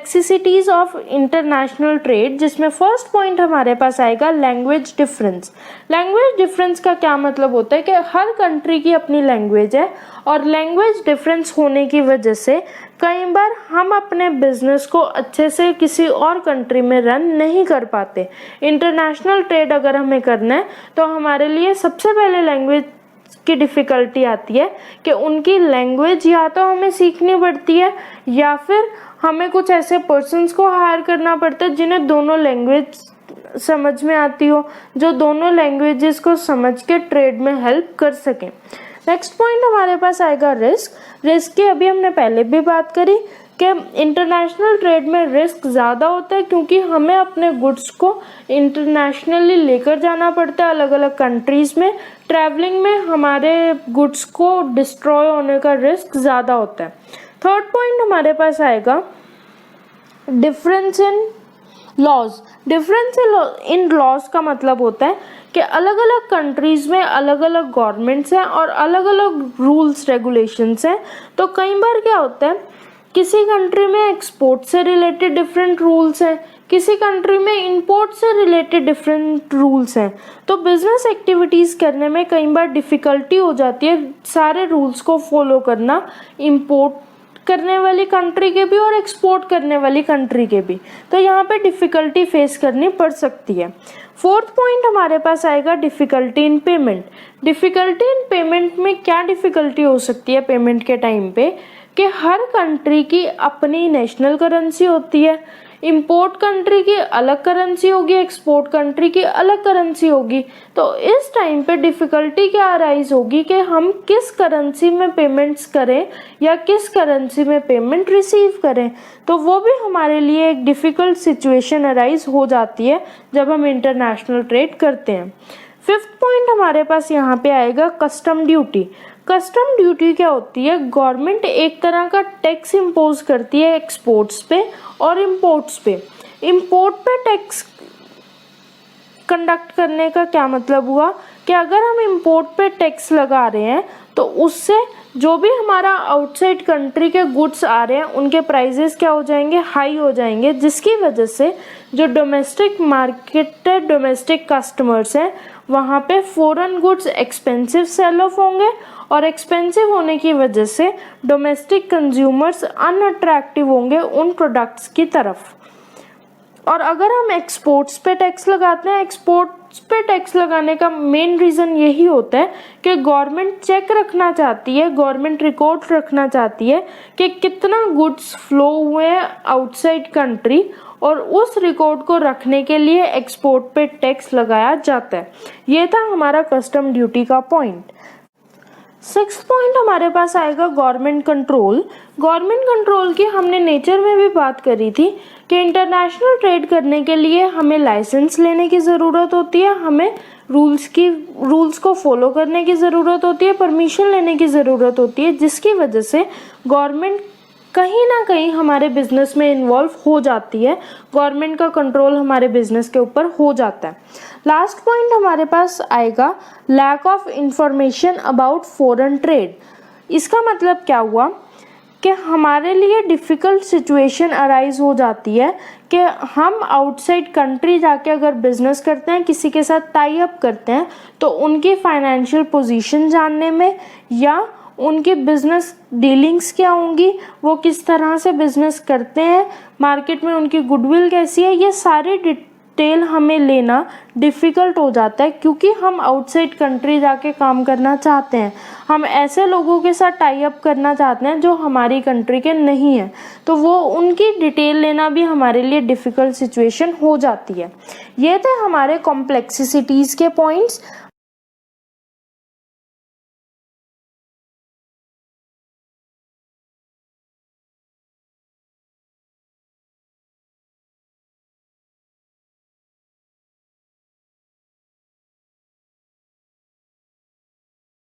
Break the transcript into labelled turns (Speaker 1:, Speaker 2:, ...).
Speaker 1: कॉम्प्लेक्सिसिटीज of international trade, जिसमें first point हमारे पास आएगा लैंग्वेज डिफरेंस। लैंग्वेज डिफरेंस का क्या मतलब होता है कि हर कंट्री की अपनी लैंग्वेज है और लैंग्वेज डिफरेंस होने की वजह से कई बार हम अपने बिजनेस को अच्छे से किसी और कंट्री में रन नहीं कर पाते। इंटरनेशनल ट्रेड अगर हमें करना है तो हमारे लिए सबसे पहले लैंग्वेज की डिफ़िकल्टी आती है कि उनकी लैंग्वेज या तो हमें सीखनी पड़ती है या फिर हमें कुछ ऐसे पर्सन्स को हायर करना पड़ता है जिन्हें दोनों लैंग्वेज समझ में आती हो, जो दोनों लैंग्वेजेस को समझ के ट्रेड में हेल्प कर सकें। नेक्स्ट पॉइंट हमारे पास आएगा रिस्क। रिस्क की अभी हमने पहले भी बात करी कि इंटरनेशनल ट्रेड में रिस्क ज़्यादा होता है क्योंकि हमें अपने गुड्स को इंटरनेशनली लेकर जाना पड़ता है अलग अलग कंट्रीज़ में। ट्रैवलिंग में हमारे गुड्स को डिस्ट्रॉय होने का रिस्क ज़्यादा होता है। थर्ड पॉइंट हमारे पास आएगा difference in laws. Difference in laws का मतलब होता है कि अलग अलग कंट्रीज़ में अलग अलग गवर्नमेंट्स हैं और अलग अलग रूल्स रेगुलेशंस हैं। तो कई बार क्या होता है, किसी कंट्री में एक्सपोर्ट से रिलेटेड डिफरेंट रूल्स हैं, किसी कंट्री में इंपोर्ट से रिलेटेड डिफरेंट रूल्स हैं। तो बिजनेस एक्टिविटीज़ करने में कई बार डिफ़िकल्टी हो जाती है सारे रूल्स को फॉलो करना, इंपोर्ट करने वाली कंट्री के भी और एक्सपोर्ट करने वाली कंट्री के भी। तो यहाँ पे डिफ़िकल्टी फेस करनी पड़ सकती है। फोर्थ पॉइंट हमारे पास आएगा difficulty in payment. Difficulty in payment में क्या डिफ़िकल्टी हो सकती है पेमेंट के टाइम पे कि हर कंट्री की अपनी नेशनल करेंसी होती है, इंपोर्ट कंट्री की अलग करेंसी होगी, एक्सपोर्ट कंट्री की अलग करेंसी होगी। तो इस टाइम पे डिफ़िकल्टी क्या अराइज होगी कि हम किस करेंसी में पेमेंट्स करें या किस करेंसी में पेमेंट रिसीव करें। तो वो भी हमारे लिए एक डिफ़िकल्ट सिचुएशन अराइज हो जाती है जब हम इंटरनेशनल ट्रेड करते हैं। फिफ्थ पॉइंट हमारे पास यहाँ पे आएगा कस्टम ड्यूटी। कस्टम ड्यूटी क्या होती है, गवर्नमेंट एक तरह का टैक्स इम्पोज करती है एक्सपोर्ट्स पे और इंपोर्ट्स पे। इंपोर्ट पे टैक्स कंडक्ट करने का क्या मतलब हुआ कि अगर हम इंपोर्ट पे टैक्स लगा रहे हैं तो उससे जो भी हमारा आउटसाइड कंट्री के गुड्स आ रहे हैं उनके प्राइजेस क्या हो जाएंगे, हाई हो जाएंगे, जिसकी वजह से जो डोमेस्टिक मार्केट है, डोमेस्टिक कस्टमर्स हैं, वहाँ पे foreign goods expensive sell off होंगे और एक्सपेंसिव होने की वजह से डोमेस्टिक कंज्यूमर्स अनअट्रैक्टिव होंगे उन प्रोडक्ट्स की तरफ। और अगर हम एक्सपोर्ट्स पे टैक्स लगाते हैं, एक्सपोर्ट्स पे टैक्स लगाने का मेन रीज़न यही होता है कि गवर्नमेंट चेक रखना चाहती है, गवर्नमेंट रिकॉर्ड रखना चाहती है कि कितना गुड्स फ्लो हुए हैं आउटसाइड कंट्री, और उस रिकॉर्ड को रखने के लिए एक्सपोर्ट पे टैक्स लगाया जाता है। ये था हमारा कस्टम ड्यूटी का पॉइंट। सिक्स्थ पॉइंट हमारे पास आएगा गवर्नमेंट कंट्रोल। गवर्नमेंट कंट्रोल की हमने नेचर में भी बात करी थी कि इंटरनेशनल ट्रेड करने के लिए हमें लाइसेंस लेने की ज़रूरत होती है, हमें रूल्स को फॉलो करने की ज़रूरत होती है, परमिशन लेने की ज़रूरत होती है, जिसकी वजह से गवर्नमेंट कहीं ना कहीं हमारे बिजनेस में इन्वॉल्व हो जाती है, गवर्नमेंट का कंट्रोल हमारे बिजनेस के ऊपर हो जाता है। लास्ट पॉइंट हमारे पास आएगा lack of information about foreign trade. इसका मतलब क्या हुआ कि हमारे लिए डिफ़िकल्ट सिचुएशन अराइज हो जाती है कि हम आउटसाइड कंट्री जाके अगर बिज़नेस करते हैं, किसी के साथ टाई अप करते हैं, तो उनकी फाइनेंशियल पोजीशन जानने में या उनकी बिज़नेस डीलिंग्स क्या होंगी, वो किस तरह से बिज़नेस करते हैं, मार्केट में उनकी गुडविल कैसी है, ये सारी डिटेल हमें लेना डिफ़िकल्ट हो जाता है क्योंकि हम आउटसाइड कंट्री जाके काम करना चाहते हैं, हम ऐसे लोगों के साथ टाई अप करना चाहते हैं जो हमारी कंट्री के नहीं हैं, तो वो उनकी डिटेल लेना भी हमारे लिए डिफ़िकल्ट सिचुएशन हो जाती है। ये थे हमारे कॉम्प्लेक्सिटीज़ के पॉइंट्स।